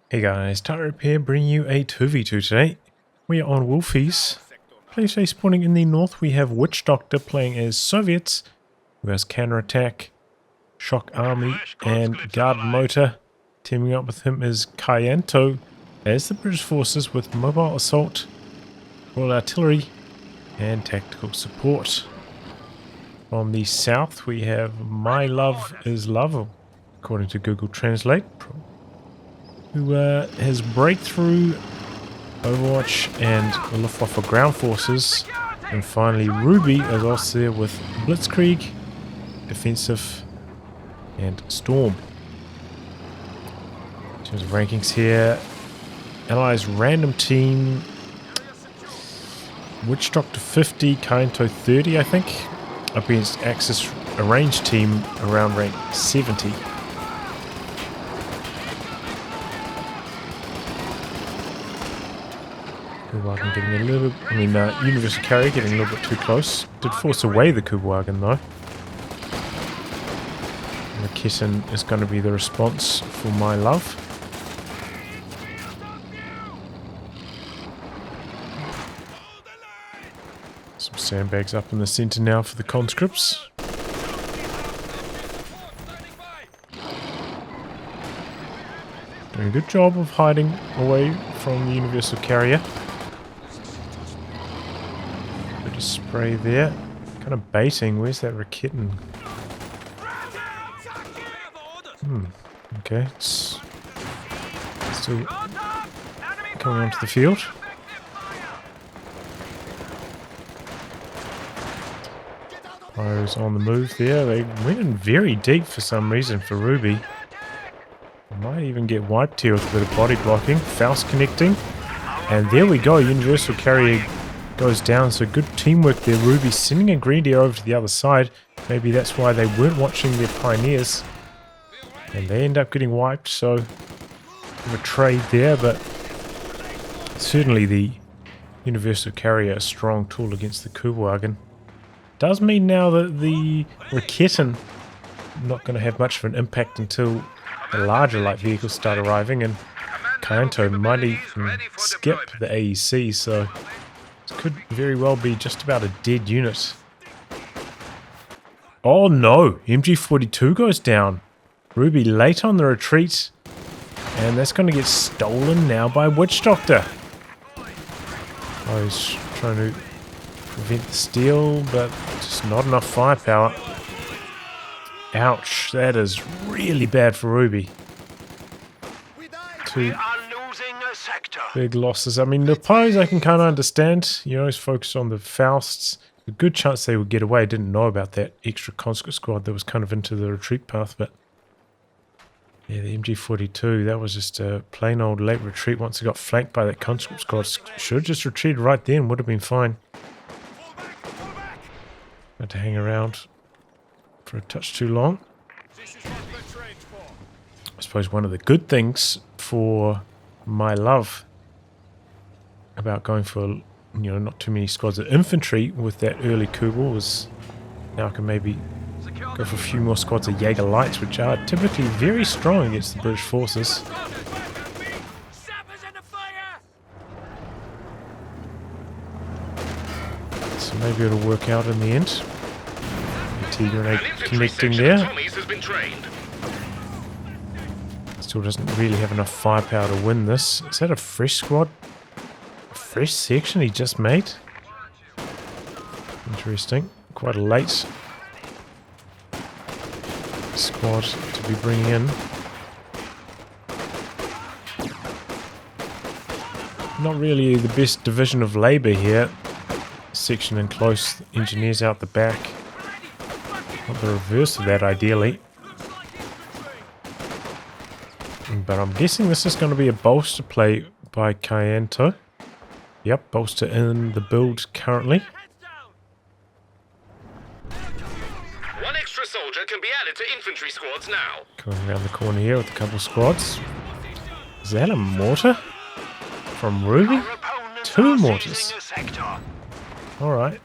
Hey guys, Tightrope here, bringing you a 2v2 today. We are on Wolfheze. Playing today spawning in the north, we have Witchdoctor playing as Soviets, who has counterattack, shock army, and guard motor. Teaming up with him is Kaianto as the British forces with mobile assault, royal artillery, and tactical support. On the south, we have My Love is Love, according to Google Translate, who has breakthrough, Overwatch, and the Luftwaffe ground forces. And finally, Ruby is Ostheer with Blitzkrieg, defensive, and storm. In terms of rankings here, Allies random team, Witchdoctor 50, Kaianto 30, I think, up against Axis arranged team around rank 70. Kuhwagen getting a little, Universal Carrier getting a little bit too close. Did force away the Kuhwagen though. And the Kitten is going to be the response for My Love. Some sandbags up in the center now for the conscripts. Doing a good job of hiding away from the Universal Carrier. Bit of spray there. Kind of baiting. Where's that Rakitten? Okay, it's still coming onto the field. Fire's on the move there. They went in very deep for some reason for Ruby. Might even get wiped here with a bit of body blocking. Faust connecting. And there we go. Universal Carrier goes down. So good teamwork there. Ruby sending a Grenadier over to the other side. Maybe that's why they weren't watching their Pioneers. And they end up getting wiped. So a trade there. But certainly the Universal Carrier a strong tool against the Kuhwagen. Does mean now that the Rakitten not going to have much of an impact until the larger light vehicles start arriving, and Kaianto might even skip the AEC, so this could very well be just about a dead unit. Oh no! MG42 goes down. Ruby late on the retreat, and that's going to get stolen now by Witchdoctor. Oh, he's trying to prevent the steal, but just not enough firepower. Ouch, that is really bad for Ruby. Two big losses. I mean, the Pies I can kind of understand. You know, he's focused on the Fausts. A good chance they would get away. Didn't know about that extra conscript squad that was kind of into the retreat path, but yeah, the MG42, that was just a plain old late retreat once it got flanked by that conscript squad. Should have just retreated right then, would have been fine. Had to hang around for a touch too long. I suppose one of the good things for My Love about going for, not too many squads of infantry with that early Kugel was now I can maybe go for a few more squads of Jaeger Lights, which are typically very strong against the British forces. So maybe it'll work out in the end. T-grenade connecting there. Still doesn't really have enough firepower to win this. Is that a fresh squad? A fresh section he just made? Interesting. Quite a late squad to be bringing in. Not really the best division of labour here. Section in close, engineers out the back. Not the reverse of that, ideally. But I'm guessing this is going to be a bolster play by Kaianto. Yep, bolster in the build currently. One extra soldier can be added to infantry squads now. Coming around the corner here with a couple of squads. Is that a mortar? From Ruby? 2 mortars. Alright.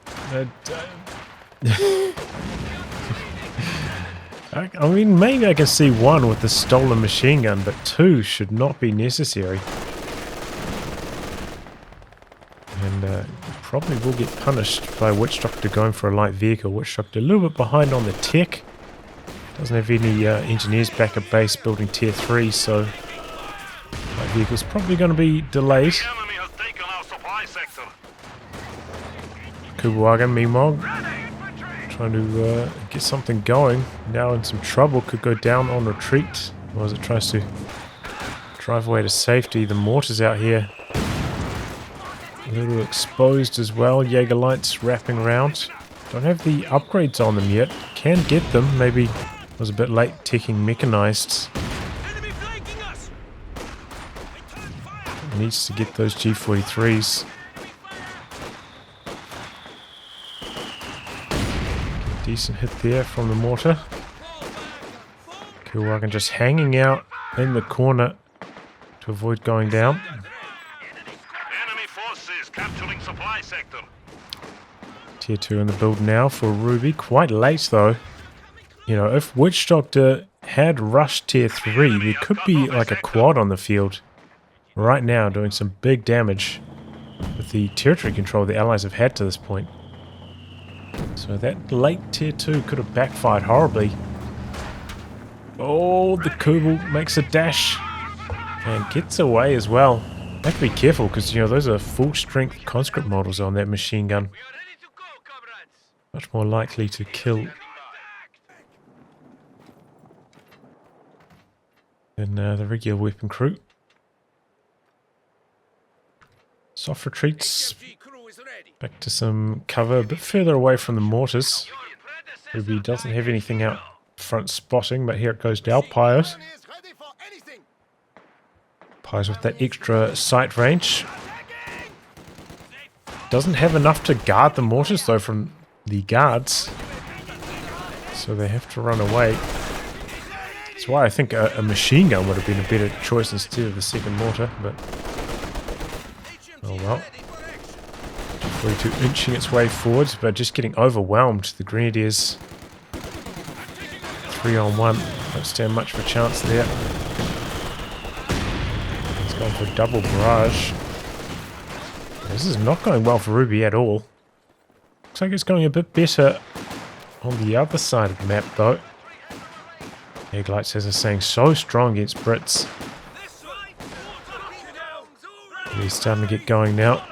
I mean, maybe I can see one with the stolen machine gun, but two should not be necessary. And probably will get punished by Witchdoctor going for a light vehicle. Witchdoctor a little bit behind on the tech. Doesn't have any engineers back at base building tier 3, so light vehicle's probably going to be delayed. Kubuwaga, meanwhile, trying to get something going. Now in some trouble, could go down on retreat. Or as it tries to drive away to safety. The mortar's out here. A little exposed as well. Jaeger lights wrapping around. Don't have the upgrades on them yet. Can get them. Maybe was a bit late taking mechanized. Needs to get those G43s. Decent hit there from the mortar. Kuwagan just hanging out in the corner to avoid going down. Enemy forces capturing supply sector. Tier 2 in the build now for Ruby. Quite late though. You know, if Witchdoctor had rushed tier 3, there could be like a quad on the field right now doing some big damage with the territory control the allies have had to this point. So that late tier 2 could have backfired horribly. Oh, the Kubel makes a dash and gets away as well. Have to be careful because, you know, those are full strength conscript models on that machine gun. Much more likely to kill than the regular weapon crew. Soft retreats back to some cover a bit further away from the mortars. Ruby doesn't have anything out front spotting, but here it goes to Alpires. Alpires with that extra sight range. Doesn't have enough to guard the mortars though from the guards, so they have to run away. That's why I think a machine gun would have been a better choice instead of the second mortar, but oh well. 42 inching its way forwards, but just getting overwhelmed. The Grenadiers 3-on-1. Don't stand much of a chance there. He's going for a double barrage. This is not going well for Ruby at all. Looks like it's going a bit better on the other side of the map though. Eglites, as I was saying, so strong against Brits. He's starting to get going now.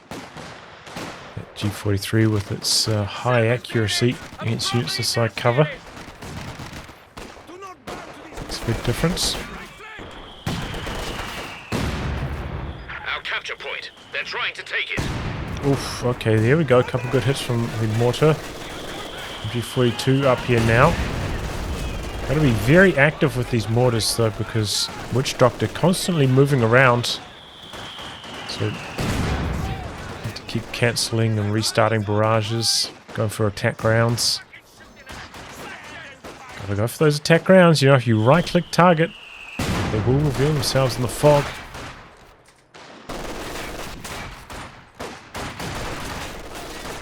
That G43 with its high accuracy against units inside cover. Makes a big difference. Our capture point. They're trying to take it. Oof, okay, there we go. A couple good hits from the mortar. G42 up here now. Got to be very active with these mortars though, because Witchdoctor constantly moving around. So need to keep cancelling and restarting barrages, going for attack rounds. Gotta go for those attack rounds. You know, if you right click target, they will reveal themselves in the fog.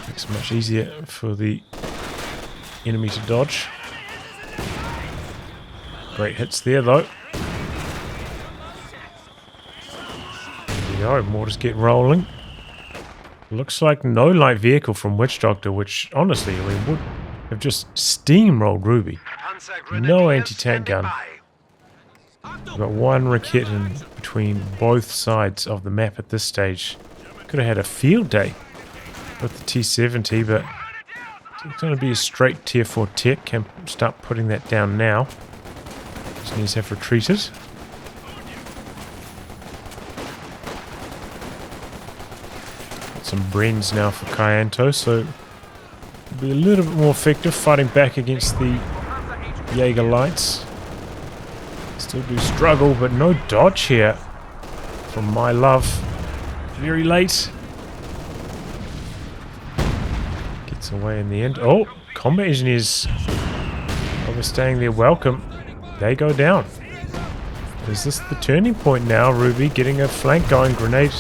Makes it much easier for the enemy to dodge. Great hits there though. There we go, mortars get rolling. Looks like no light vehicle from Witchdoctor, which honestly, I mean, would have just steamrolled Ruby. No anti-tank gun. We've got one Rakit in between both sides of the map at this stage. Could have had a field day with the T-70, but it's going to be a straight tier 4 tech. Can start putting that down now. Engineers have retreated. Got some Brens now for Kaianto, so it'll be a little bit more effective fighting back against the Jaeger lights. Still do struggle, but no dodge here from my love. Very late. Gets away in the end. Oh, combat engineers overstaying their welcome. They go down. Is this the turning point now? Ruby getting a flank going. Grenade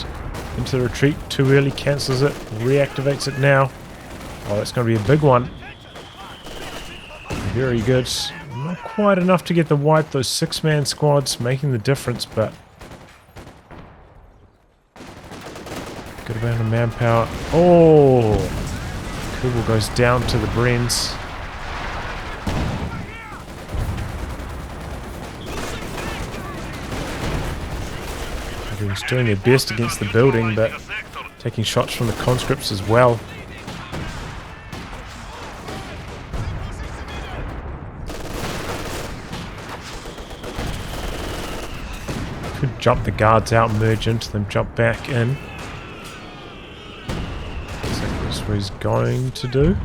into the retreat. Too early. Cancels it. Reactivates it now. Oh, that's going to be a big one. Very good. Not quite enough to get the wipe. Those 6-man squads making the difference, but good amount of manpower. Oh! Kubel goes down to the Brens. Everyone's doing their best against the building, but taking shots from the conscripts as well. Could jump the guards out, merge into them, jump back in. That's what he's going to do.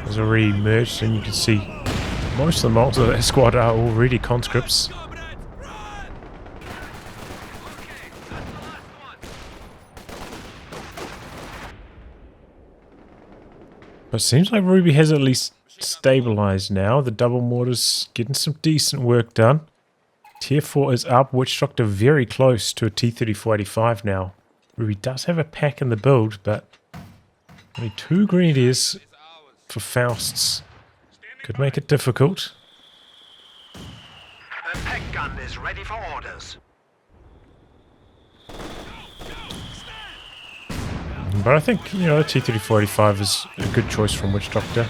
He's already merged, and you can see most of the models of that squad are already conscripts. But it seems like Ruby has at least stabilized now. The double mortar's getting some decent work done. Tier 4 is up. Witchdoctor very close to a T-3485 now. Ruby does have a pack in the build, but only 2 grenadiers for Fausts. Could make it difficult. The peg gun is ready for orders. But I think, you know, T-3485 is a good choice from Witchdoctor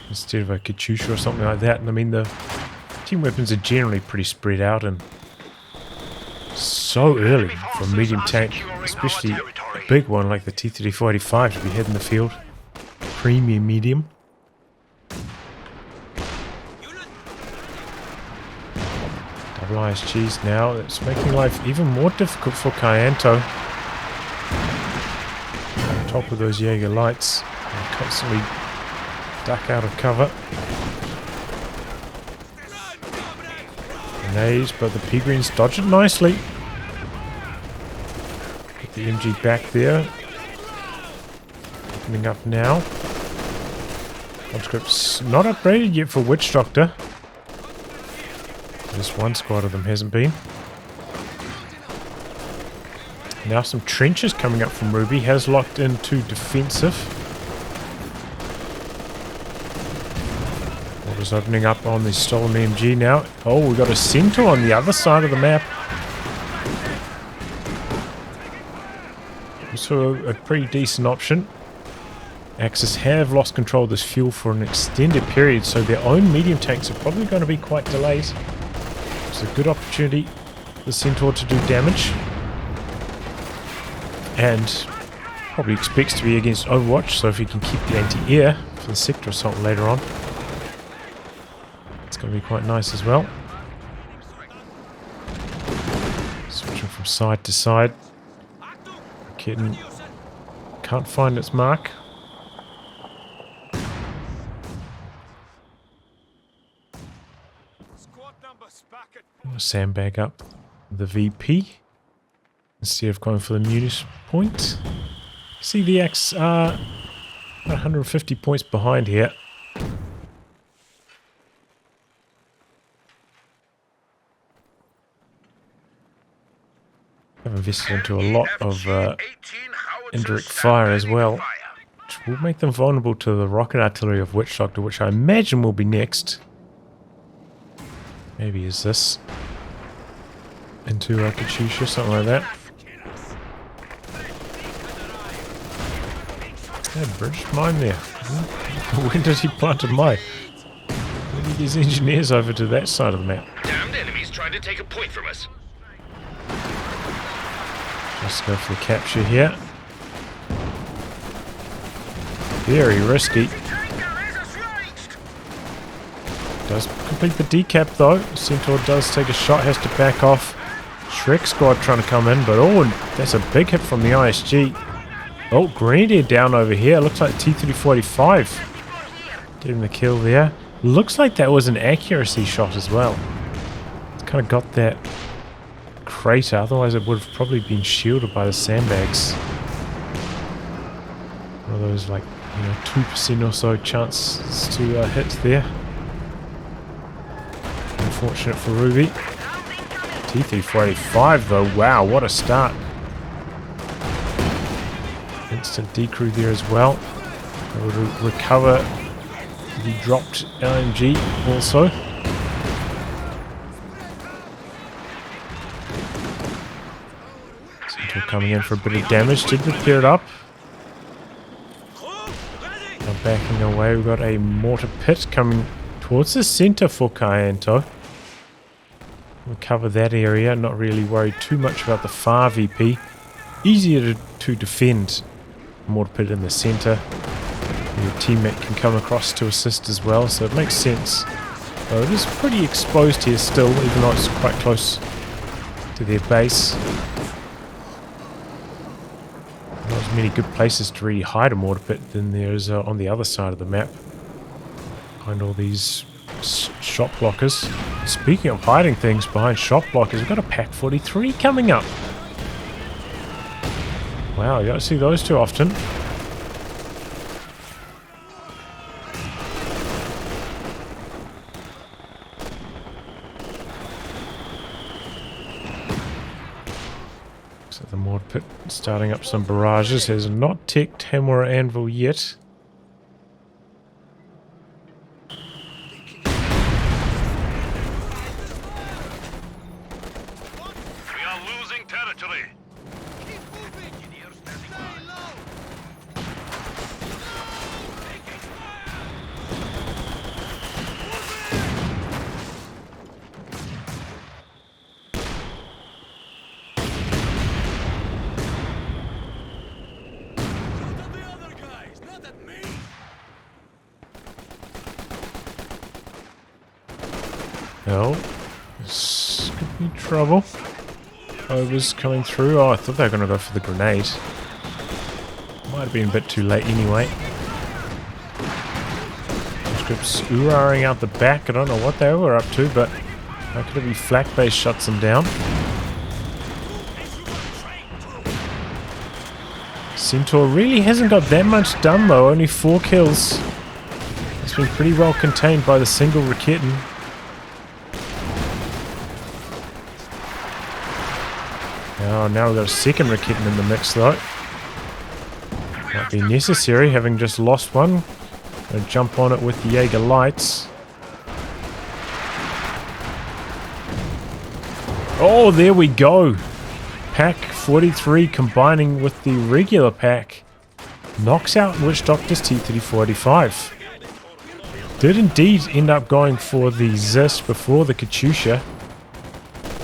instead of a Katyusha or something like that. And I mean, the team weapons are generally pretty spread out and so early for a medium tank, especially a big one like the T-3485 to be head in the field. Premium medium. Double ISGs now. It's making life even more difficult for Kaianto. Top of those Jaeger lights and constantly duck out of cover. Grenades, but the P-Greens dodge it nicely. Get the MG back there. Opening up now. Conscripts not upgraded yet for Witchdoctor. Just one squad of them hasn't been. Now some trenches coming up from Ruby. Has locked into defensive. Orders opening up on the stolen MG now. Oh, we've got a Centaur on the other side of the map. Also a pretty decent option. Axis have lost control of this fuel for an extended period, so their own medium tanks are probably going to be quite delayed. It's a good opportunity for the Centaur to do damage. And probably expects to be against Overwatch, so if he can keep the anti-air for the sector assault later on, it's going to be quite nice as well. Switching from side to side. Kitten can't find its mark. Sandbag up the VP. Instead of going for the Munis point. See, the X are 150 points behind here. I've invested into a lot of indirect fire as well, which will make them vulnerable to the rocket artillery of Witchdoctor, which I imagine will be next. Maybe is this into a Katyusha, something like that. Yeah, British mine there. When did he plant a mine? Maybe there's engineers over to that side of the map. Damned enemies trying to take a point from us. Just go for the capture here. Very risky. Does complete the decap though. Centaur does take a shot, has to back off. Shrek squad trying to come in, but oh, that's a big hit from the ISG. Oh, Grenadier down over here. Looks like T-3485 getting the kill there. Looks like that was an accuracy shot as well. It's kind of got that crater, otherwise it would have probably been shielded by the sandbags. One of those, like, you know, 2% or so chances to hit there. Unfortunate for Ruby. T-3485 though, wow, what a start. Instant decrew there as well. Able to recover The dropped LMG also. Centaur coming in for a bit of damage. Did repair it up. Now backing away, we've got a mortar pit coming towards the center for Kaianto. We'll cover that area. Not really worried too much about the far VP. Easier to defend. Mortar pit in the center. Your teammate can come across to assist as well, so it makes sense. Though it is pretty exposed here still, even though it's quite close to their base. Not as many good places to really hide a mortar pit than there is on the other side of the map. Behind all these shot blockers. Speaking of hiding things behind shot blockers, we've got a Pack 43 coming up. Wow, you don't see those too often. So the mortar pit starting up some barrages. Has not ticked Hammer or Anvil yet. We are losing territory. No, this could be trouble. Overs coming through. Oh, I thought they were going to go for the grenade. Might have been a bit too late anyway. Scripts ooh-ahing out the back. I don't know what they were up to, but how could it be flak base shuts them down? Centaur really hasn't got that much done though. Only 4 kills. It's been pretty well contained by the single Raketin. Oh, now we've got a second Raketin in the mix though. Might be necessary, having just lost one. Gonna jump on it with the Jaeger lights. Oh, there we go. Pack 43 combining with the regular pack. Knocks out Witchdoctor's T-3485. Did indeed end up going for the Zist before the Katyusha.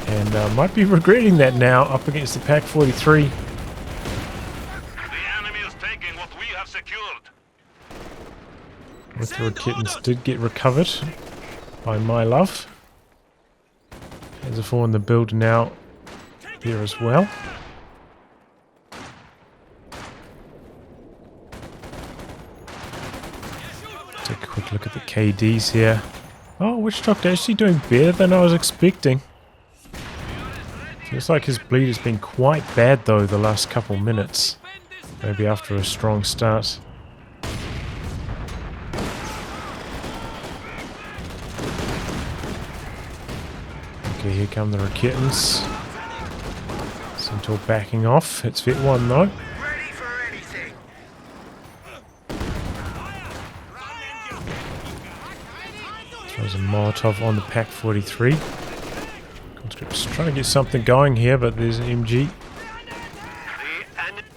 And might be regretting that now up against the Pack 43. The enemy is taking what we have secured. With the Raketins did get recovered by my love. There's a 4 in the build now here as well. Take a quick look at the KDs here. Oh, Witchdoctor actually doing better than I was expecting. Looks like his bleed has been quite bad though the last couple minutes. Maybe after a strong start. Okay, here come the Raketins. Centaur backing off. It's Vet 1 though. Ready for anything. Throws a Molotov on the Pack 43. Conscript's trying to get something going here, but there's an MG.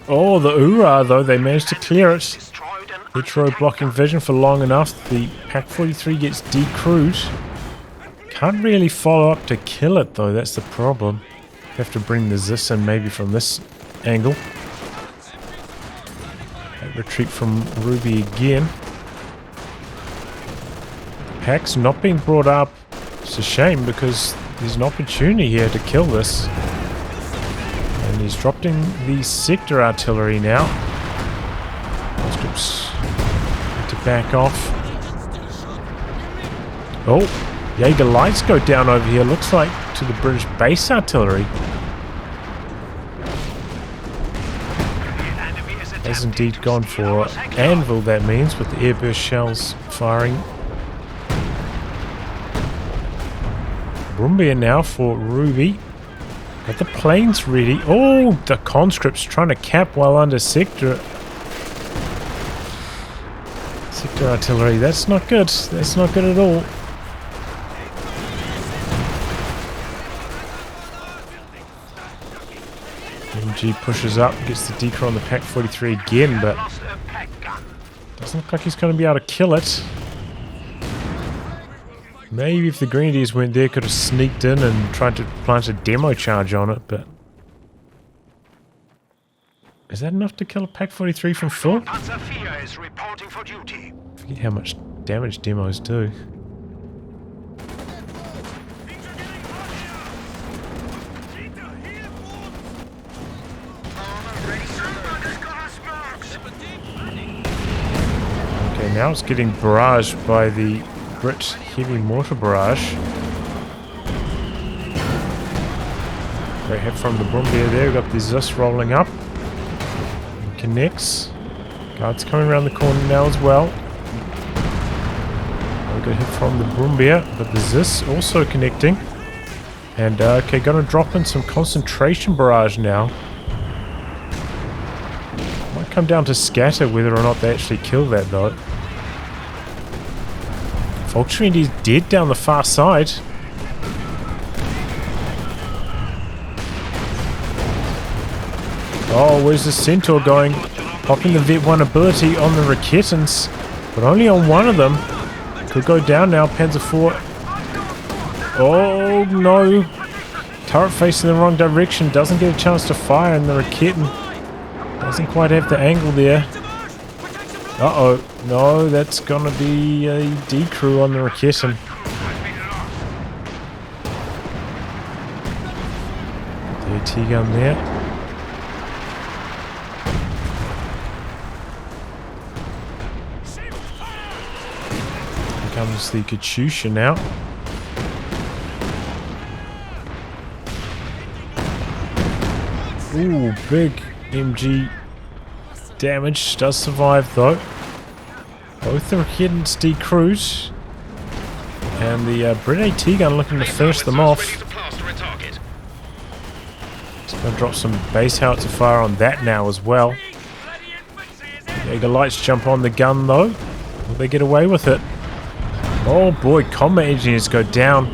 Oh, the Ura though, they managed to clear it. Retro blocking vision for long enough. The Pack 43 gets decrewed. Can't really follow up to kill it though, that's the problem. Have to bring the Zis in maybe from this angle. Retreat from Ruby again. Pack's not being brought up. It's a shame because there's an opportunity here to kill this. And he's dropped in the sector artillery now. Conscripts need to back off. Oh! Jaeger lights go down over here, looks like to the British base artillery. Has indeed gone for Anvil, that means, with the airburst shells firing. Brumbia now for Ruby. Got the planes ready. Oh, the conscripts trying to cap while under sector. It's Sector artillery, that's not good. That's not good at all. MG pushes up, gets the decoy on the Pack 43 again, but doesn't look like he's going to be able to kill it. Maybe if the Grenadiers weren't there, could have sneaked in and tried to plant a demo charge on it, but... Is that enough to kill a Pack 43 from full? Ostheer is reporting for duty. I forget how much damage demos do. Okay, now it's getting barraged by the Brit heavy mortar barrage. Great hit from the Brumbier there. We've got the Zeus rolling up. He connects. Guards coming around the corner now as well. We got hit from the Brumbier, but the Zeus also connecting. And okay, gonna drop in some concentration barrage now. Might come down to scatter whether or not they actually kill that though. Volkswagen is dead down the far side. Oh, where's the Centaur going? Popping the Vet 1 ability on the Raketans, but only on one of them. Could go down now, Panzer IV. Oh no! Turret facing the wrong direction, doesn't get a chance to fire, and the Raketan doesn't quite have the angle there. Uh-oh, no, that's gonna be a decrew on the Raketan. The AT gun there. Here comes the Katyusha now. Ooh, big MG damage. Does survive though. Both the Raketans decruise. And the Brit AT gun looking to finish them off. Just going to drop some base howitzer fire on that now as well. Jaeger lights jump on the gun though. Will they get away with it? Oh boy, combat engineers go down.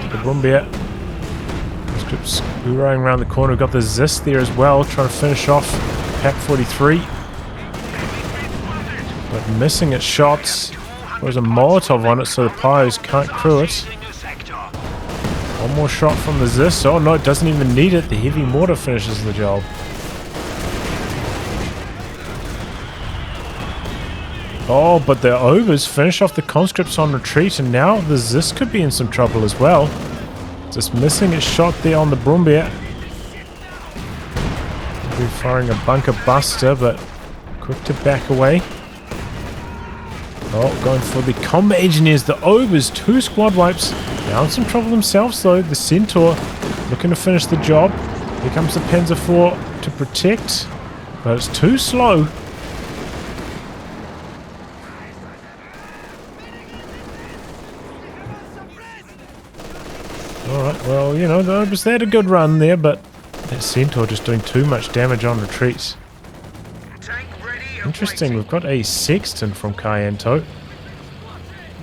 The Brumbier. Scripts going around the corner. We've got the Zeus there as well, trying to finish off Pack 43. But missing its shots. There's a Molotov on it, so the Pyros can't crew it. One more shot from the Zeus. Oh no, it doesn't even need it. The heavy mortar finishes the job. Oh, but the Overs finish off the conscripts on retreat, and now the Zeus could be in some trouble as well. Just missing its shot there on the Brumbier. We're firing a bunker buster, but quick to back away. Oh, going for the combat engineers, the Overs, 2 squad wipes. Now in some trouble themselves though. The Centaur looking to finish the job. Here comes the Panzer IV to protect, but it's too slow. Alright, well, you know, the Overs, they had a good run there, but that Centaur just doing too much damage on retreat. Interesting, we've got a Sexton from Kaianto.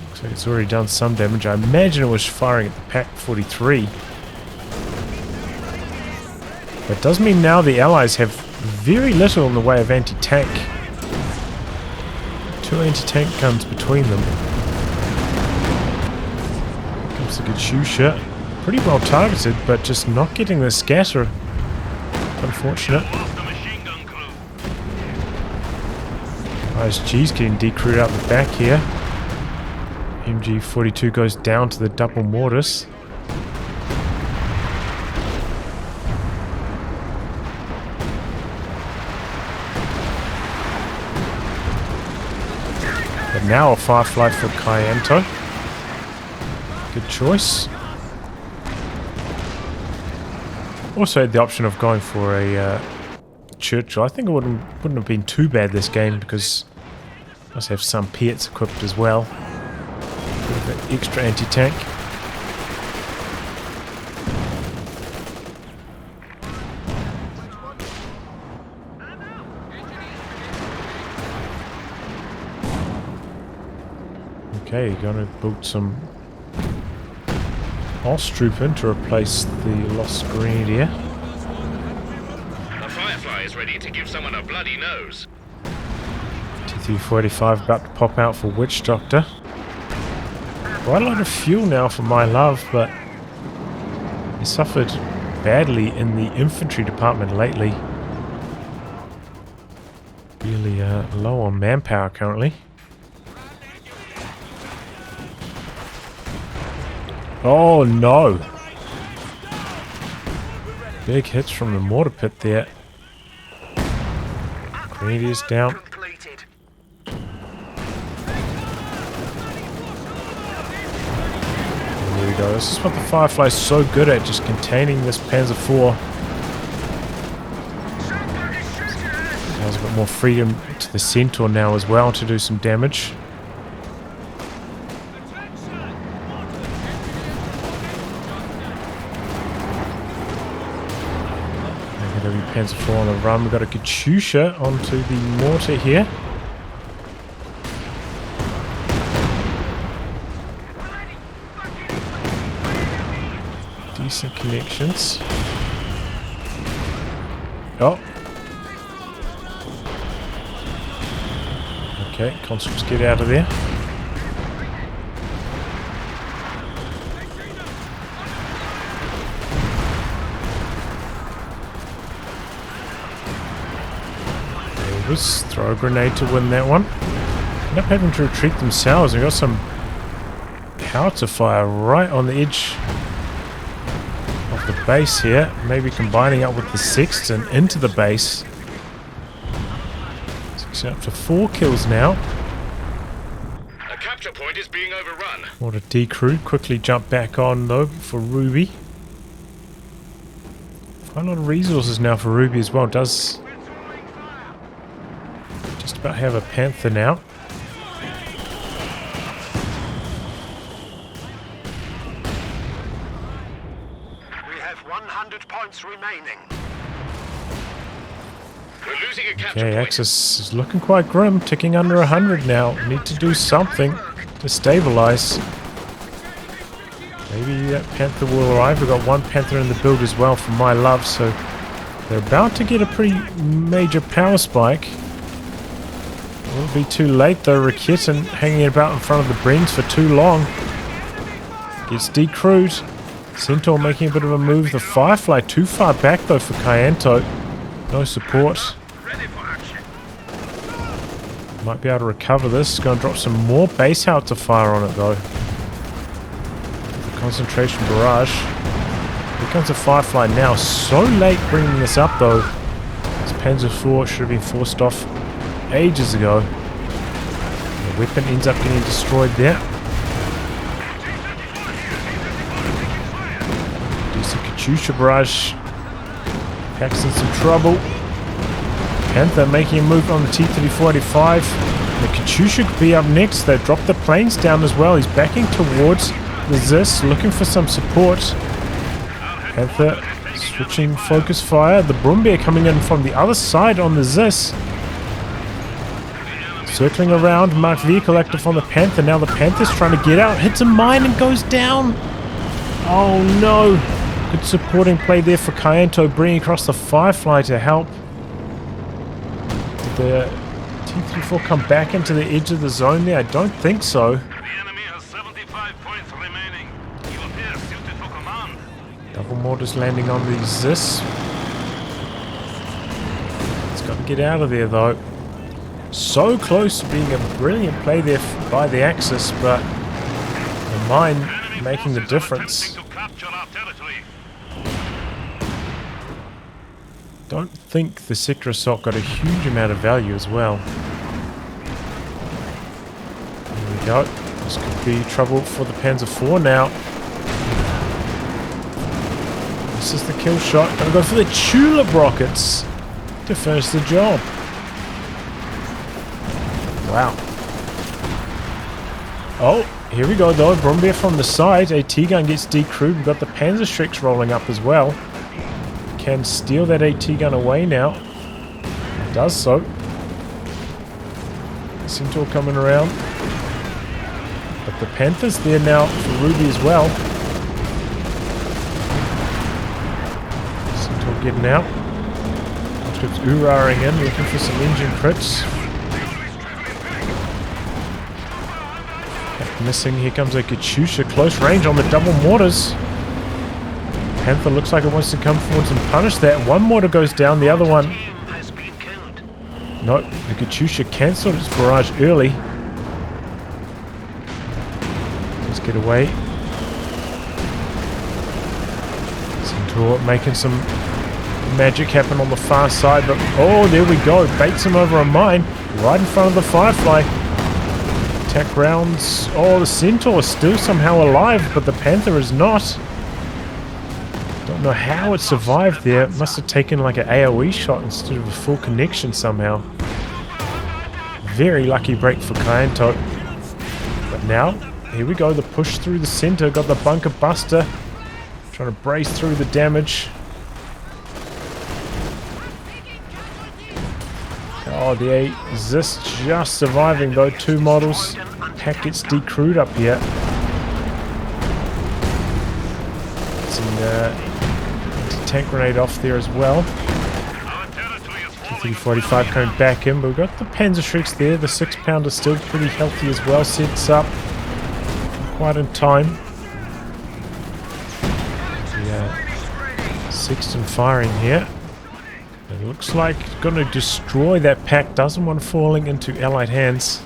Looks like it's already done some damage. I imagine it was firing at the Pack 43. But it does mean now the Allies have very little in the way of anti-tank. 2 anti-tank guns between them. Here comes the Katyusha. Pretty well targeted, but just not getting the scatter. Unfortunate. ISG's getting decrewed out the back here. MG42 goes down to the double mortars. But now a firefly for Kaianto. Good choice. Also had the option of going for a Churchill. I think it wouldn't have been too bad this game because I must have some Piets equipped as well. Bit of an extra anti-tank. Okay, going to build some Ostheer to replace the lost Grenadier. The Firefly is ready to give someone a bloody nose. T-345 about to pop out for Witchdoctor. Quite a lot of fuel now for my love, but he suffered badly in the infantry department lately. Really low on manpower currently. Oh no! Big hits from the mortar pit there. Grenadier's down. Completed. There we go. This is what the Firefly is so good at, just containing this Panzer IV. Has a bit more freedom to the Centaur now as well to do some damage. Panzer IV on the run. We've got a Katyusha onto the mortar here. Decent connections. Oh. Okay, conscripts get out of there. Throw a grenade to win that one. End up having to retreat themselves. They've got some howitzer fire right on the edge of the base here. Maybe combining up with the Sexton into the base. So up to 4 kills now. A capture point is being overrun. Order decrewed. Quickly jump back on though for Ruby. Quite a lot of resources now for Ruby as well. Does just about have a Panther now. We have 100 points remaining. We're losing a capture Okay, point. Axis is looking quite grim, ticking under 100 now. Need to do something to stabilize. Maybe that Panther will arrive. We've got one Panther in the build as well for my love, so they're about to get a pretty major power spike. Won't be too late though. Raketen hanging about in front of the Brens for too long. Gets decrewed. Centaur making a bit of a move. The Firefly too far back though for Kaianto. No support. Might be able to recover this. Going to drop some more base howitzer fire on it though. The concentration barrage. Here comes the Firefly now. So late bringing this up though. This Panzer IV should have been forced off ages ago. The weapon ends up getting destroyed there. Decent Katyusha barrage. Packs in some trouble. Panther making a move on the T-3485. The Katyusha could be up next. They dropped the planes down as well. He's backing towards the Zis, looking for some support. Panther switching focus fire. The Brumbear coming in from the other side on the Zis. Circling around, marked vehicle active on the Panther. Now the Panther's trying to get out, hits a mine and goes down. Oh no. Good supporting play there for Kaianto, bringing across the Firefly to help. Did the T-34 come back into the edge of the zone there? I don't think so. The enemy has 75 points remaining. You appear suited for command. Double mortars landing on the Zis. It's got to get out of there though. So close to being a brilliant play there by the Axis, but the mine making the difference. To capture our territory. Don't think the sector assault got a huge amount of value as well. There we go. This could be trouble for the Panzer IV now. This is the kill shot. Gonna go for the tulip rockets to finish the job. Wow. Oh, here we go though. Brumbear from the side. AT gun gets decrewed. We've got the Panzer Shreks rolling up as well. Can steal that AT gun away now. It does so. Centaur coming around. But the Panther's there now for Ruby as well. Centaur getting out. Conscripts ooh-rahing in, looking for some engine crits. Missing. Here comes a Katyusha. Close range on the double mortars. Panther looks like it wants to come forwards and punish that. One mortar goes down, the other one... Nope, the Katyusha cancelled its barrage early. Let's get away. Centaur making some magic happen on the far side, but oh, there we go. Baits him over a mine right in front of the Firefly. Attack rounds. Oh, the Centaur is still somehow alive, but the Panther is not. Don't know how it survived there. It must have taken like an AoE shot instead of a full connection somehow. Very lucky break for Kaianto. But now, here we go. The push through the center. Got the bunker buster. Trying to brace through the damage. Oh, the Zist just surviving though. 2 models. Pack gets decrewed up here. Some anti-tank grenade off there as well. T-345 coming back in, but we've got the Panzerschrecks there. The 6-pounder still pretty healthy as well. Sets up quite in time. The Sexton firing here. It looks like it's going to destroy that pack. Doesn't want falling into Allied hands.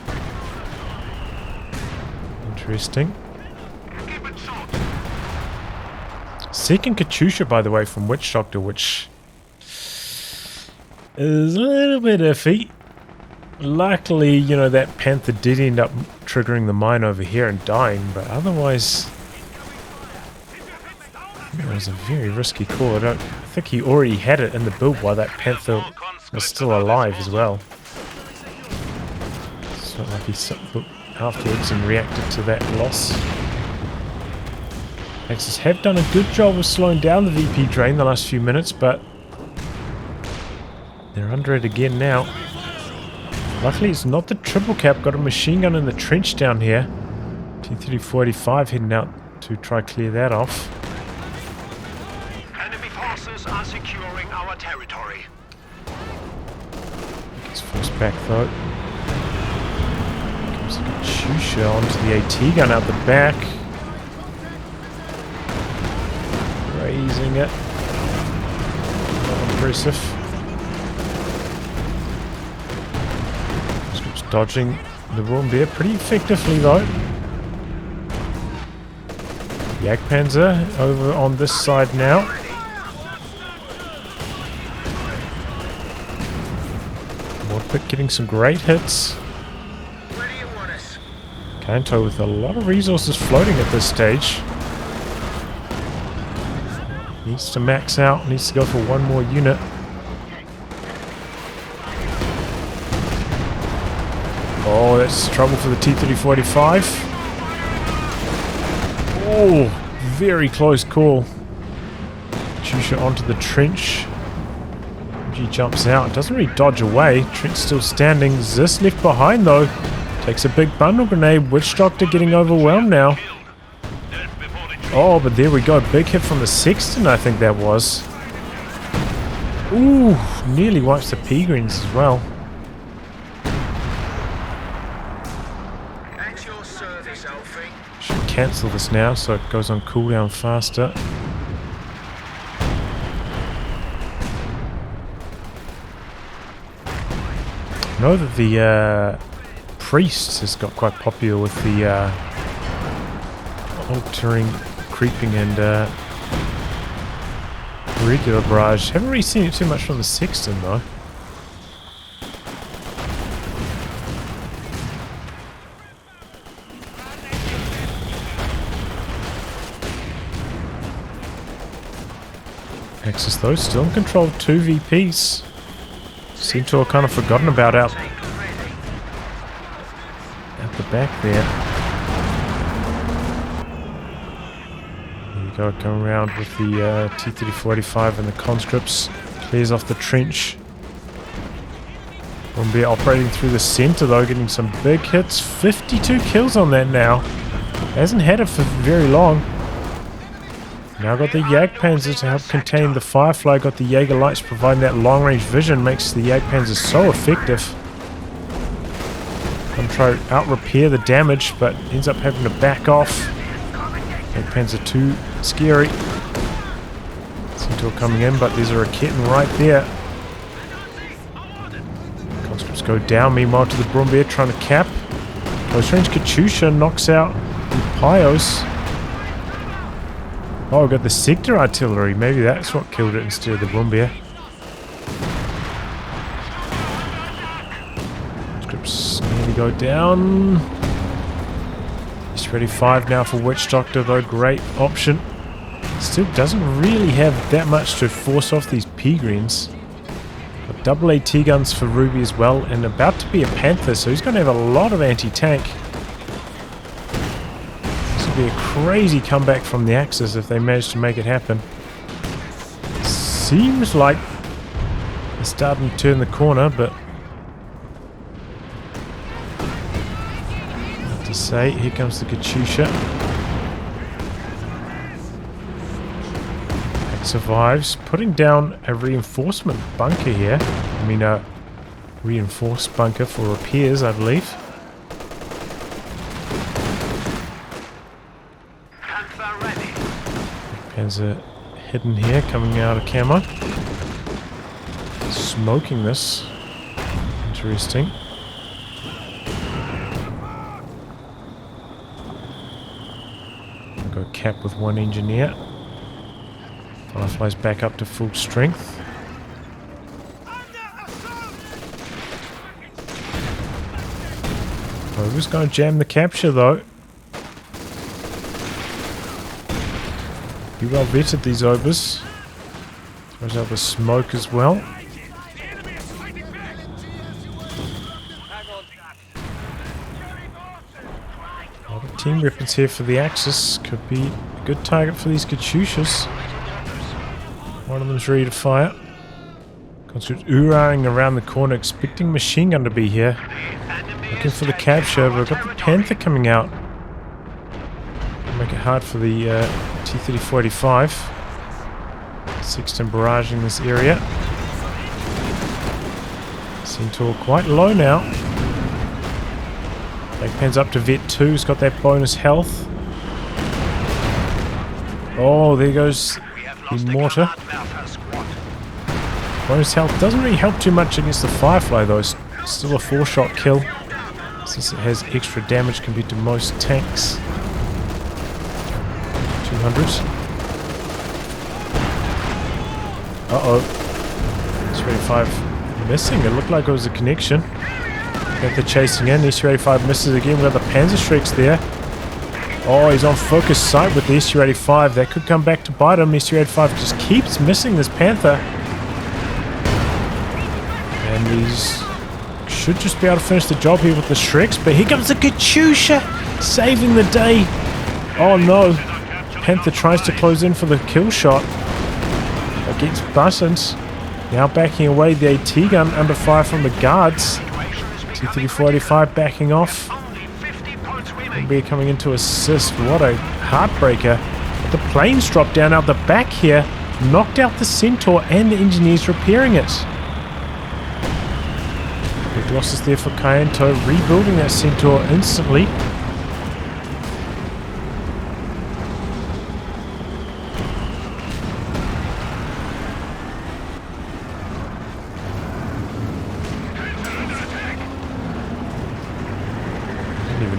Interesting. Second Katyusha, by the way, from Witchdoctor, which is a little bit iffy. Luckily, you know, that Panther did end up triggering the mine over here and dying, but otherwise... It was a very risky call. I think he already had it in the build while that Panther was still alive as well. It's not like he looked afterwards and reacted to that loss. Axis have done a good job of slowing down the VP drain the last few minutes, but they're under it again now. Luckily it's not the triple cap. Got a machine gun in the trench down here. T-345 heading out to try clear that off. Are securing our territory. Gets forced back though. Comes a Katyusha onto the AT gun out the back. Raising it. Not impressive. Scripts dodging the Wolfheze pretty effectively though. Jagdpanzer over on this side now. But getting some great hits. Kaianto with a lot of resources floating at this stage. Needs to max out, needs to go for one more unit. Oh, that's trouble for the T-345. Oh, very close call. Katyusha onto the trench. He jumps out, doesn't really dodge away. Trent's still standing. Zist left behind though. Takes a big bundle grenade. Witchdoctor getting overwhelmed now. Oh, but there we go. Big hit from the Sexton, I think that was. Ooh, nearly wipes the P-Greens as well. Should cancel this now so it goes on cooldown faster. I know that the priest has got quite popular with the altering, creeping and regular barrage. Haven't really seen it too much from the Sexton though. Axis though, still in control of 2 VPs. Centaur kind of forgotten about out the back there. There we go, coming around with the T-345 and the conscripts. Clears off the trench. Wolfheze operating through the center though, getting some big hits. 52 kills on that now. Hasn't had it for very long. Now got the Jagdpanzer to help contain the Firefly. Got the Jaeger lights providing that long-range vision. Makes the Jagdpanzer so effective. I'm trying to out-repair the damage, but ends up having to back off. Jagdpanzer too scary. Centaur coming in, but there's a Raketen right there. Conscripts go down. Meanwhile to the Brumbeer trying to cap. Close range Katyusha knocks out the Pyos. Oh, we've got the sector artillery. Maybe that's what killed it instead of the Brumbeer. Scripts nearly go down. He's ready 5 now for Witchdoctor, though. Great option. Still doesn't really have that much to force off these P-Greens. Got double AT guns for Ruby as well, and about to be a Panther, so he's going to have a lot of anti-tank. Be a crazy comeback from the Axis if they manage to make it happen. Seems like they're starting to turn the corner, but what to say, here comes the Katyusha. It survives, putting down a reinforcement bunker here. I mean a reinforced bunker for repairs, I believe. Panzer hidden here, coming out of camo. Smoking this. Interesting. Go cap with 1 engineer. Firefly's back up to full strength. Rover's going to jam the capture though. Be well vetted, these Overs. Throws out the smoke as well. A lot of team weapons here for the Axis. Could be a good target for these Katyushas. One of them's ready to fire. Conscripts ooh-ahing around the corner, expecting machine gun to be here. Looking for the capture. We've got the Panther coming out. Make it hard for the T-34-85. Sexton barraging this area. Centaur quite low now. Jagdpan's up to Vet 2. He's got that bonus health. Oh, there goes the mortar. Bonus health doesn't really help too much against the Firefly though. It's still a 4-shot kill, since it has extra damage compared to most tanks. 200s. Uh-oh. S-35 missing. It looked like it was a connection. Panther chasing in. S-35 misses again. We've got the Panzer Streaks there. Oh, he's on focus sight with the S-85. That could come back to bite him. S-85 just keeps missing this Panther. And he's should just be able to finish the job here with the Shreks. But here comes the Katyusha, saving the day. Oh no. Panther tries to close in for the kill shot. But gets buttoned. Now backing away, the AT gun under fire from the guards. T-34-85 backing off. Be coming in to assist. What a heartbreaker. But the planes dropped down out the back here. Knocked out the Centaur and the engineers repairing it. Big losses there for Kaianto. Rebuilding that Centaur instantly.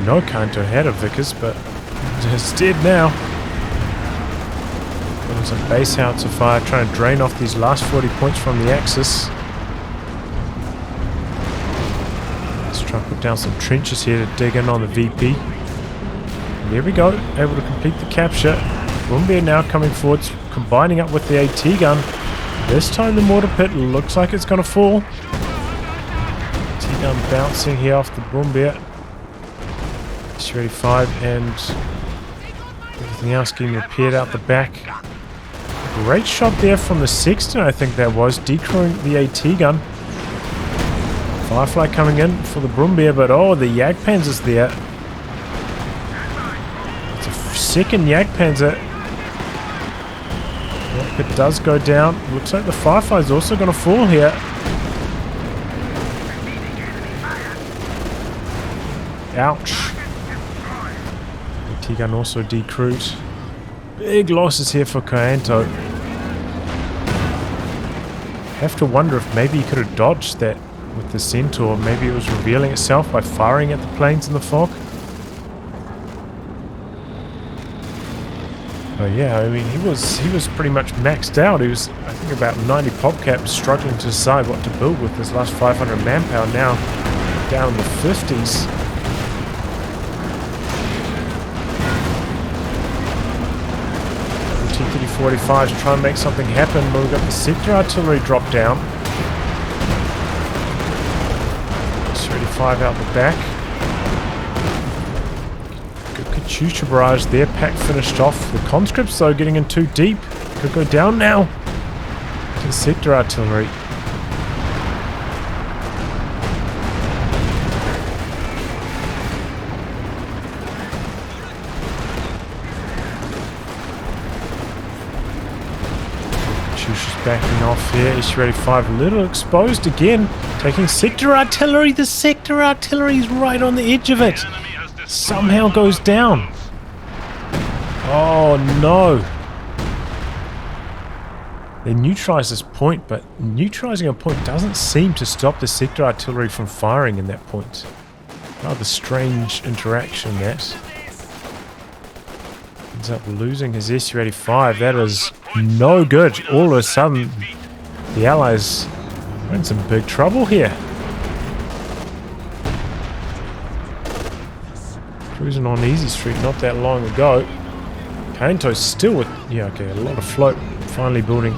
No Kaianto had a Vickers, but it's dead now. Putting some base howitzer fire, trying to drain off these last 40 points from the Axis. Let's try and put down some trenches here to dig in on the VP. And there we go, able to complete the capture. Wolfheze now coming forwards, combining up with the AT gun. This time the mortar pit looks like it's going to fall. AT gun bouncing here off the Wolfheze. S-35 and everything else getting repaired out the back. Great shot there from the Sexton, I think that was, decoying the AT gun. Firefly coming in for the Brumbeer, but oh, the Jagdpanzer's there. second Jagdpanzer. Rocket does go down. Looks like the Firefly's also going to fall here. Ouch. The T-gun also decrewed. Big losses here for Kaianto. Have to wonder if maybe he could have dodged that with the Centaur. Maybe it was revealing itself by firing at the planes in the fog. But yeah, I mean, he was pretty much maxed out. He was, I think, about 90 pop caps, struggling to decide what to build with this last 500 manpower. Now down in the 50s. T-3045s trying to make something happen, but we've got the sector artillery drop down. T-35 out the back. Good Katyusha barrage there, pack finished off. The conscripts though getting in too deep. Could go down now. To the sector artillery. Backing off here. SU-85 a little exposed again. Taking sector artillery. The sector artillery is right on the edge of it. Somehow goes down. Oh no. They neutralize this point, but neutralizing a point doesn't seem to stop the sector artillery from firing in that point. Rather strange interaction that. Ends up losing his SU-85. That is no good. All of a sudden, the Allies are in some big trouble here. Cruising on Easy Street not that long ago. Kaianto's still with, yeah, okay, a lot of float. Finally building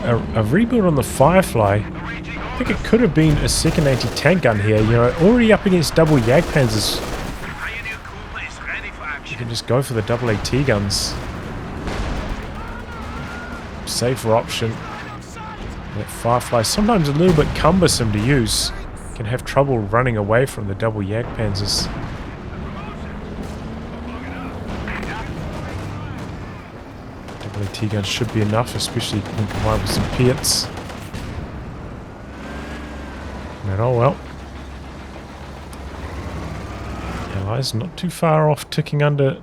a rebuild on the Firefly. I think it could have been a second anti-tank gun here. You know, already up against double Jagdpanzers. You can just go for the double AT guns. Safer option. That Firefly, sometimes a little bit cumbersome to use. Can have trouble running away from the double Jagdpanzers. Double AT guns should be enough, especially when combined with some Piats. But oh well. Allies not too far off, ticking under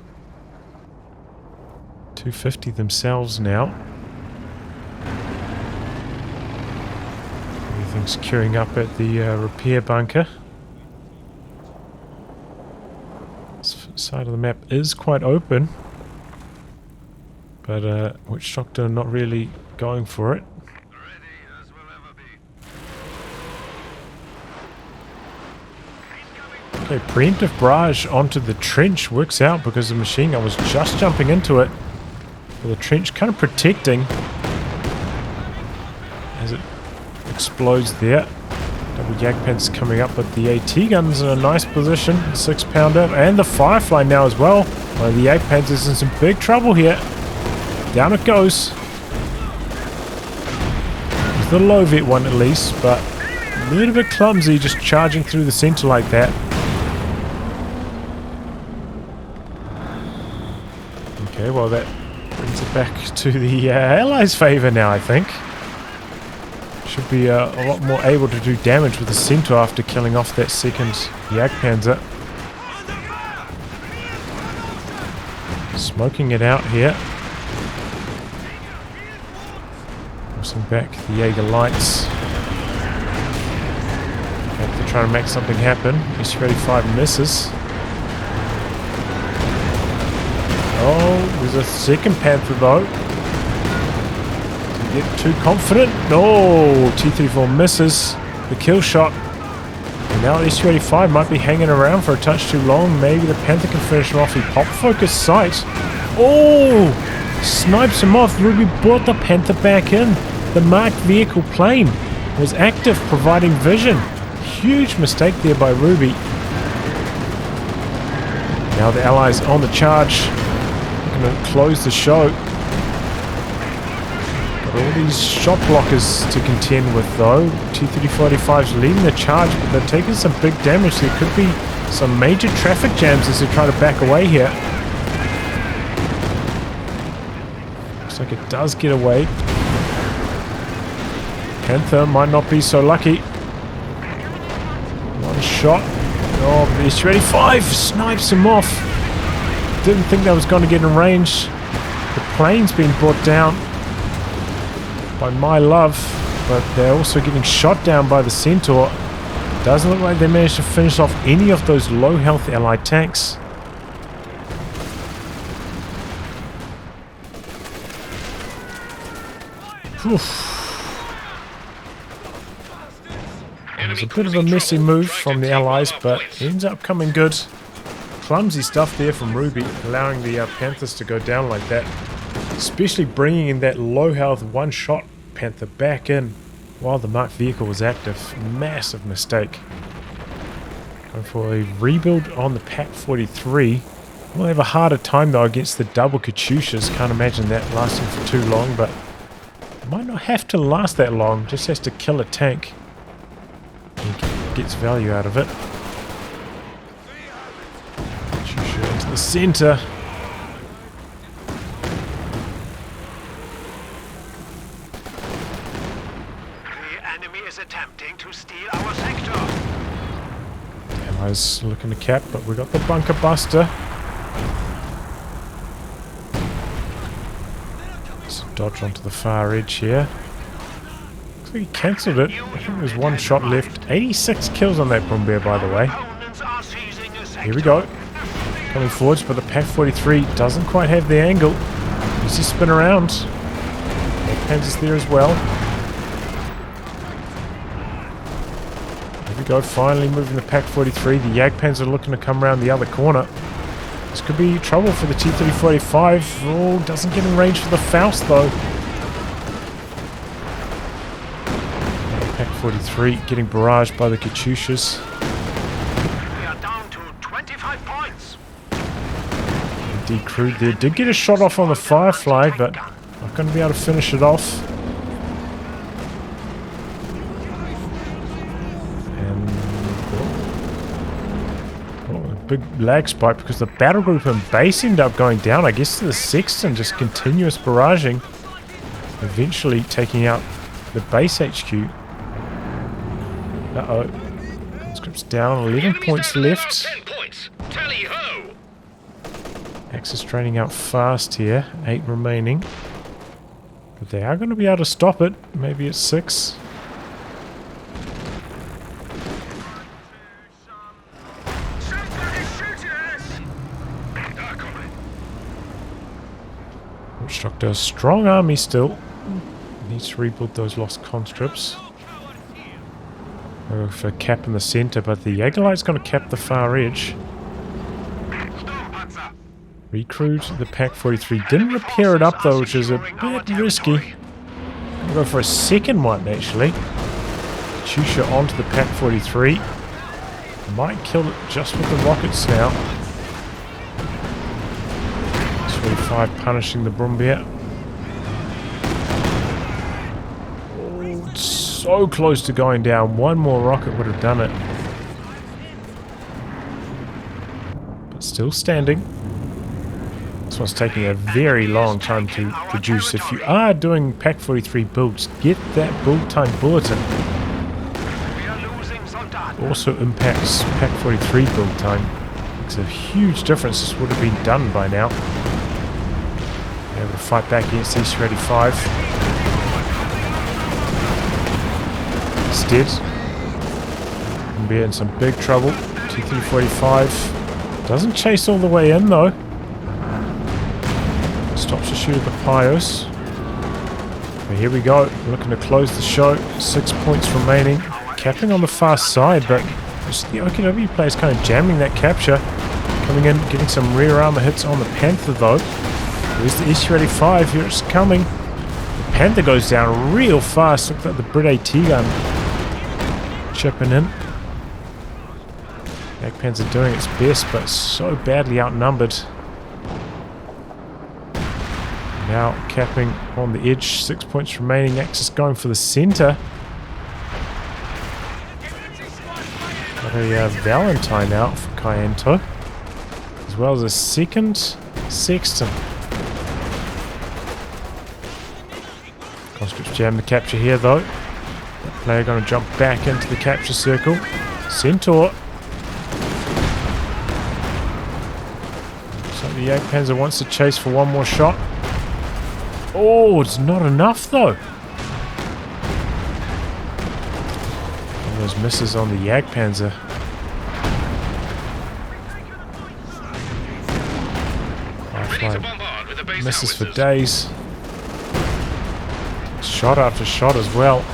250 themselves now. Everything's queuing up at the repair bunker. This side of the map is quite open, but Witchdoctor not really going for it. Okay, preemptive barrage onto the trench works out because the machine gun was just jumping into it. But the trench kind of protecting as it explodes there. Double Jagdpanzers coming up, but the AT gun's in a nice position. 6-pounder and the Firefly now as well. One of the Jagdpanzers in some big trouble here. Down it goes. It's the low vet one at least, but a little bit clumsy just charging through the center like that. Okay, well that brings it back to the Allies' favour now, I think. Should be a lot more able to do damage with the Centaur after killing off that second Jagdpanzer. Smoking it out here. Forcing back the Jaeger lights. They're trying to make something happen. SU-85 misses. Oh, there's a second Panther though. To get too confident. No, T-34 misses the kill shot. And now SU-85 might be hanging around for a touch too long. Maybe the Panther can finish him off. He pop focus sight. Oh, snipes him off. Ruby brought the Panther back in. The marked vehicle plane was active, providing vision. Huge mistake there by Ruby. Now the Allies on the charge. Going to close the show. Got all these shot blockers to contend with though. T-3485's leading the charge, but they're taking some big damage. There could be some major traffic jams as they try to back away here. Looks like it does get away. Panther might not be so lucky. One shot. Oh, the S-35 snipes him off. Didn't think that was going to get in range. The plane's been brought down by my love, but they're also getting shot down by the Centaur. Doesn't look like they managed to finish off any of those low health allied tanks. Oof. It was a bit of a messy move from the allies, but it ends up coming good. Clumsy stuff there from Ruby, allowing the Panthers to go down like that. Especially bringing in that low health one-shot Panther back in while the marked vehicle was active. Massive mistake. Going for a rebuild on the Pak-43. We'll have a harder time though against the double Katyushas. Can't imagine that lasting for too long, but it might not have to last that long. Just has to kill a tank. He gets value out of it. Katyusha into the center. Attempting to steal our sector. Allies looking to cap, but we got the bunker buster. Just dodge onto the far edge here. Looks like he cancelled it. I think there's one shot left. 86 kills on that Brumbear, by the way. Here we go. Coming forwards, but the Pak-43 doesn't quite have the angle. Needs to spin around. Panzer's there as well. We go, finally moving the Pak-43. The Jagdpanzer looking to come around the other corner. This could be trouble for the T-34-85. Oh, doesn't get in range for the Faust though. Pak-43 getting barraged by the Katyushas. We are down to 25 points. Decrewed there. Did get a shot off on the Firefly, but not going to be able to finish it off. Big lag spike because the battle group and base end up going down. I guess to the Sexton, just continuous barraging, eventually taking out the base HQ. Uh-oh. Conscript's down, 11 points left. 10 points. Tally ho! Axis draining out fast here, 8 remaining. But they are going to be able to stop it. Maybe it's 6. Witchdoctor, strong army still. Needs to rebuild those lost conscripts. We'll go for a cap in the center, but the Jaegerlight's going to cap the far edge. Recruit the Pak-43. Didn't repair it up though, which is a bit risky. We'll go for a second one actually. Katyusha onto the Pak-43. Might kill it just with the rockets now. 25 punishing the Brumbear. Oh, so close to going down. One more rocket would have done it. But still standing. This one's taking a very long time to produce. If you are doing Pak-43 builds, get that build time bulletin. Also impacts Pak-43 build time. Makes a huge difference. This would have been done by now. Able to fight back against S-35. Instead, can be in some big trouble. T-34-85 doesn't chase all the way in though. Stops the shoot at the Pios. But here we go, looking to close the show. 6 points remaining. Capping on the far side, but just the OKW players kind of jamming that capture. Coming in, getting some rear armor hits on the Panther though. There's the S-35, here it's coming. The Panther goes down real fast. Looks like the Brit AT gun chipping in. Jagdpanzer doing its best, but so badly outnumbered. Now capping on the edge, 6 points remaining. Axis going for the center. Got a Valentine out for Kaianto, as well as a second Sexton. Conscripts jam the capture here though. That player going to jump back into the capture circle. Centaur. So the Jagdpanzer wants to chase for one more shot. Oh, it's not enough though. All those misses on the Jagdpanzer. Misses for days. Shot after shot as well.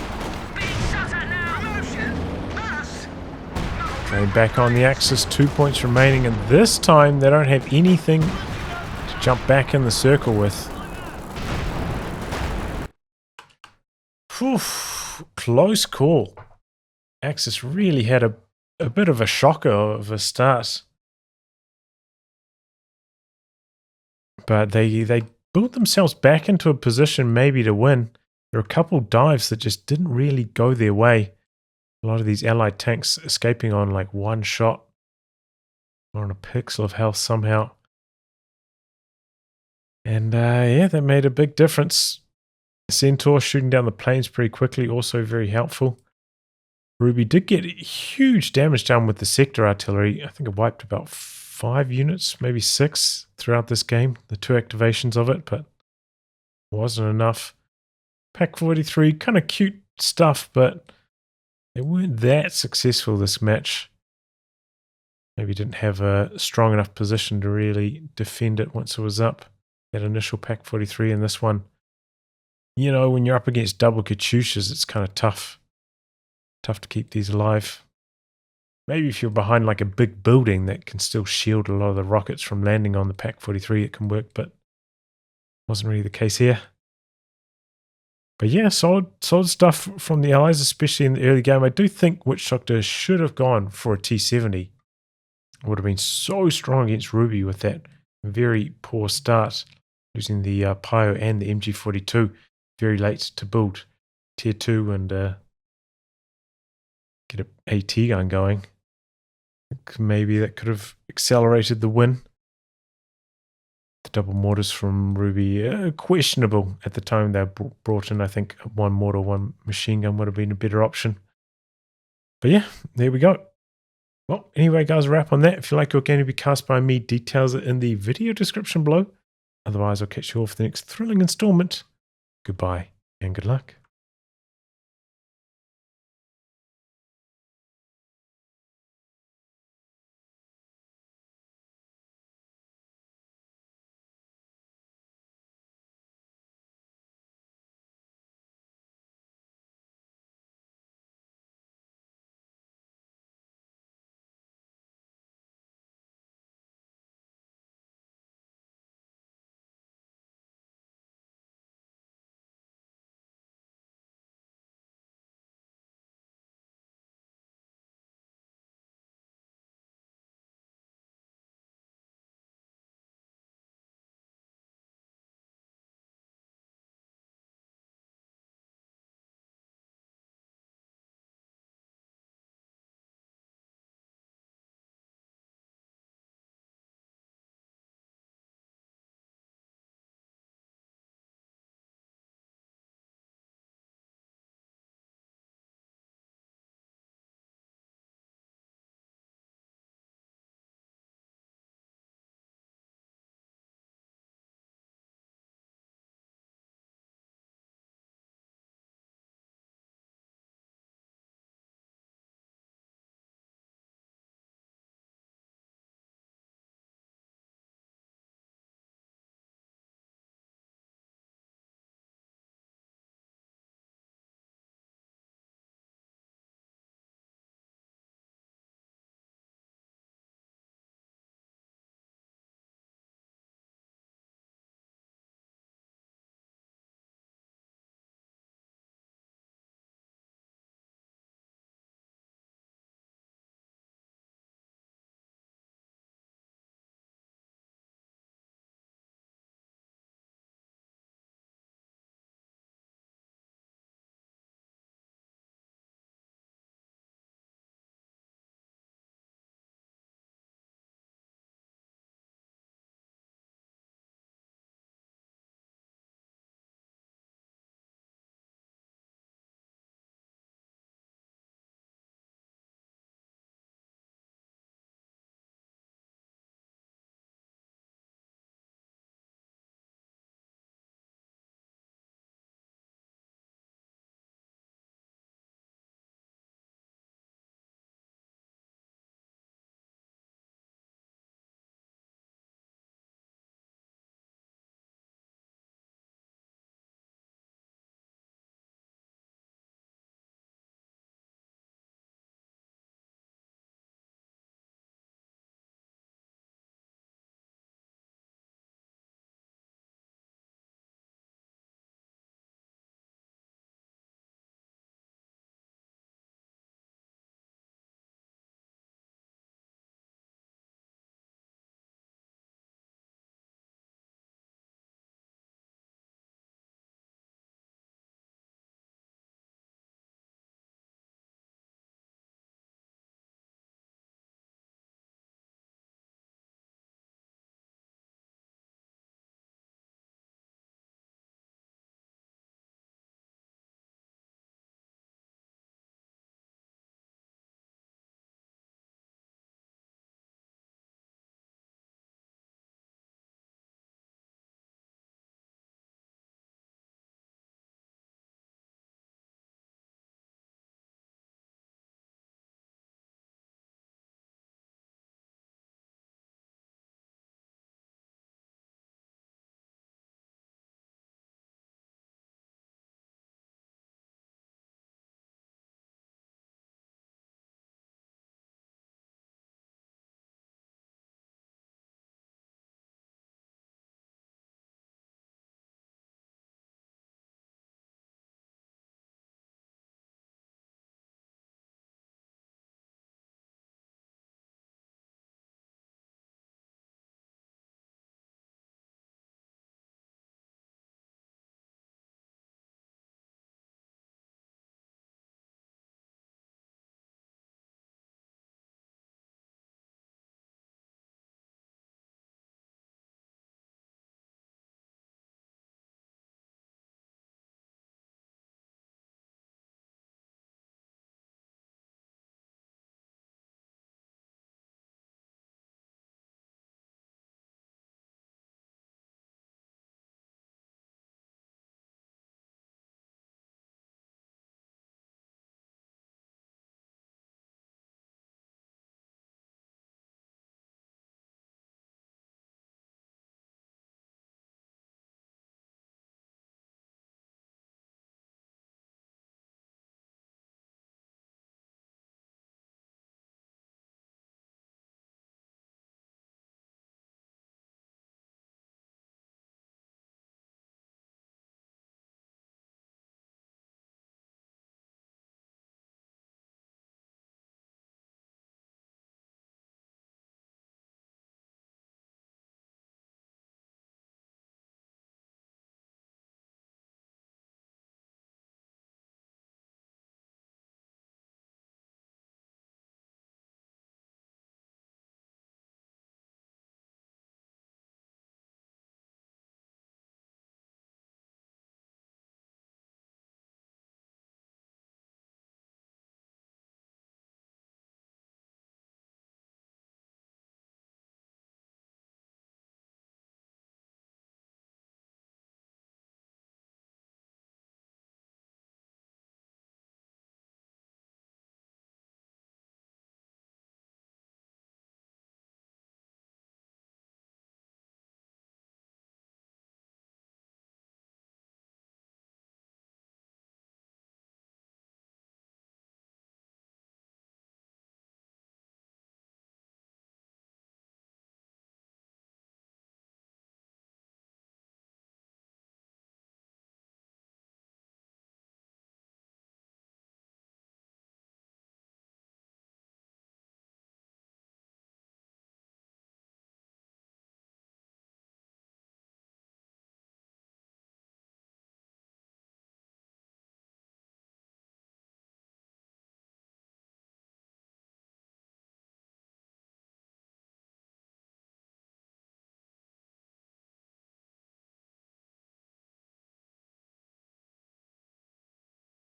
Going back on the Axis, 2 points remaining, and this time they don't have anything to jump back in the circle with. Whew, close call. Axis really had a bit of a shocker of a start. But they built themselves back into a position maybe to win. There were a couple dives that just didn't really go their way. A lot of these allied tanks escaping on like one shot. Or on a pixel of health somehow. And yeah, that made a big difference. Centaur shooting down the planes pretty quickly, also very helpful. Ruby did get huge damage done with the sector artillery. I think it wiped about 5 units, maybe 6 throughout this game. The 2 activations of it, but wasn't enough. Pack 43, kind of cute stuff, but they weren't that successful this match. Maybe didn't have a strong enough position to really defend it once it was up. That initial Pack 43 and this one. You know, when you're up against double Katyushas, it's kind of tough. Tough to keep these alive. Maybe if you're behind like a big building that can still shield a lot of the rockets from landing on the Pack 43, it can work, but wasn't really the case here. But yeah, solid stuff from the Allies, especially in the early game. I do think Witchdoctor should have gone for a T70. It would have been so strong against Ruby with that very poor start, losing the Pio and the MG42 very late to build Tier 2 and get an AT gun going. Maybe that could have accelerated the win. The double mortars from Ruby, questionable at the time they were brought in. I think one mortar, one machine gun would have been a better option. But yeah, there we go. Well, anyway, guys, a wrap on that. If you like your game to be cast by me, details are in the video description below. Otherwise, I'll catch you all for the next thrilling installment. Goodbye and good luck.